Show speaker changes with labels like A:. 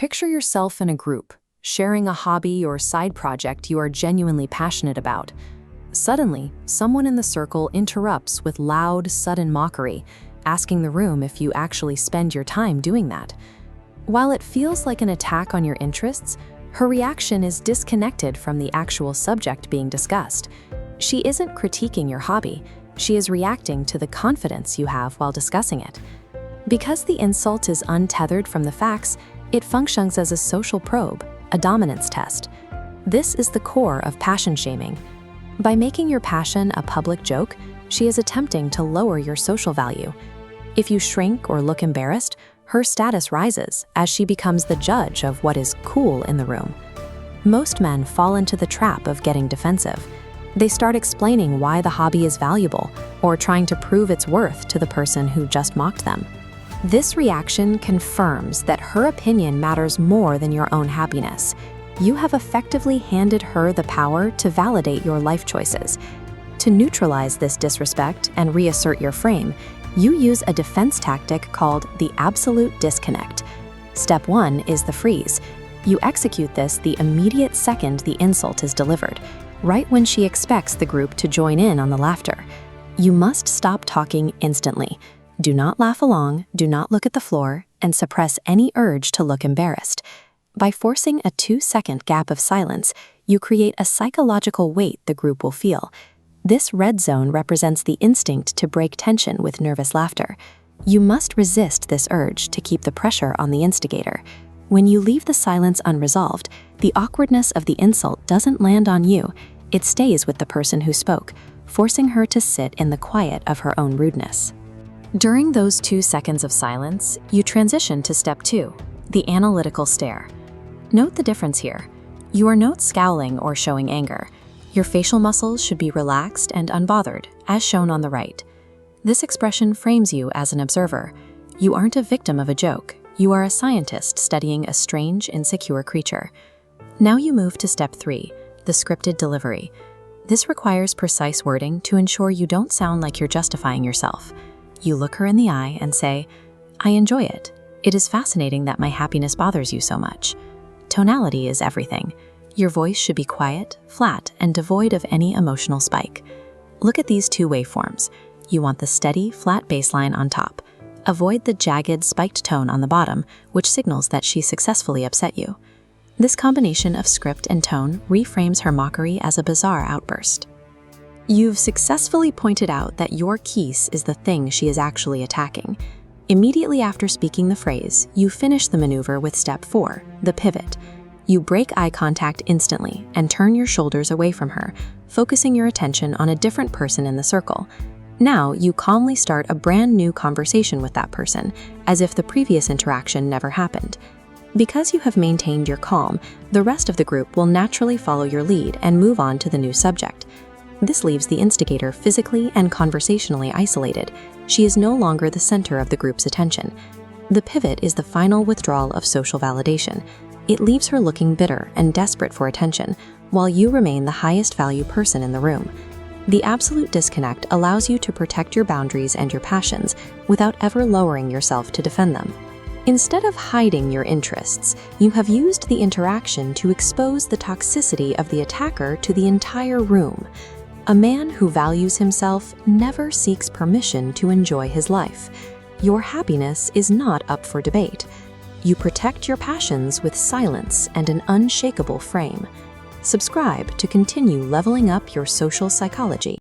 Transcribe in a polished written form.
A: Picture yourself in a group, sharing a hobby or side project you are genuinely passionate about. Suddenly, someone in the circle interrupts with loud, sudden mockery, asking the room if you actually spend your time doing that. While it feels like an attack on your interests, her reaction is disconnected from the actual subject being discussed. She isn't critiquing your hobby, she is reacting to the confidence you have while discussing it. Because the insult is untethered from the facts, it functions as a social probe, a dominance test. This is the core of passion shaming. By making your passion a public joke, she is attempting to lower your social value. If you shrink or look embarrassed, her status rises as she becomes the judge of what is cool in the room. Most men fall into the trap of getting defensive. They start explaining why the hobby is valuable or trying to prove its worth to the person who just mocked them. This reaction confirms that her opinion matters more than your own happiness. You have effectively handed her the power to validate your life choices. To neutralize this disrespect and reassert your frame, you use a defense tactic called the absolute disconnect. Step 1 is the freeze. You execute this the immediate second the insult is delivered, right when she expects the group to join in on the laughter. You must stop talking instantly. Do not laugh along, do not look at the floor, and suppress any urge to look embarrassed. By forcing a 2-second gap of silence, you create a psychological weight the group will feel. This red zone represents the instinct to break tension with nervous laughter. You must resist this urge to keep the pressure on the instigator. When you leave the silence unresolved, the awkwardness of the insult doesn't land on you. It stays with the person who spoke, forcing her to sit in the quiet of her own rudeness. During those 2 seconds of silence, you transition to step 2, the analytical stare. Note the difference here. You are not scowling or showing anger. Your facial muscles should be relaxed and unbothered, as shown on the right. This expression frames you as an observer. You aren't a victim of a joke. You are a scientist studying a strange, insecure creature. Now you move to step 3, the scripted delivery. This requires precise wording to ensure you don't sound like you're justifying yourself. You look her in the eye and say, "I enjoy it. It is fascinating that my happiness bothers you so much." Tonality is everything. Your voice should be quiet, flat, and devoid of any emotional spike. Look at these 2 waveforms. You want the steady, flat baseline on top. Avoid the jagged, spiked tone on the bottom, which signals that she successfully upset you. This combination of script and tone reframes her mockery as a bizarre outburst. You've successfully pointed out that your keese is the thing she is actually attacking. Immediately after speaking the phrase, you finish the maneuver with step 4, the pivot. You break eye contact instantly and turn your shoulders away from her, focusing your attention on a different person in the circle. Now you calmly start a brand new conversation with that person, as if the previous interaction never happened. Because you have maintained your calm, the rest of the group will naturally follow your lead and move on to the new subject. This leaves the instigator physically and conversationally isolated. She is no longer the center of the group's attention. The pivot is the final withdrawal of social validation. It leaves her looking bitter and desperate for attention, while you remain the highest value person in the room. The absolute disconnect allows you to protect your boundaries and your passions without ever lowering yourself to defend them. Instead of hiding your interests, you have used the interaction to expose the toxicity of the attacker to the entire room. A man who values himself never seeks permission to enjoy his life. Your happiness is not up for debate. You protect your passions with silence and an unshakable frame. Subscribe to continue leveling up your social psychology.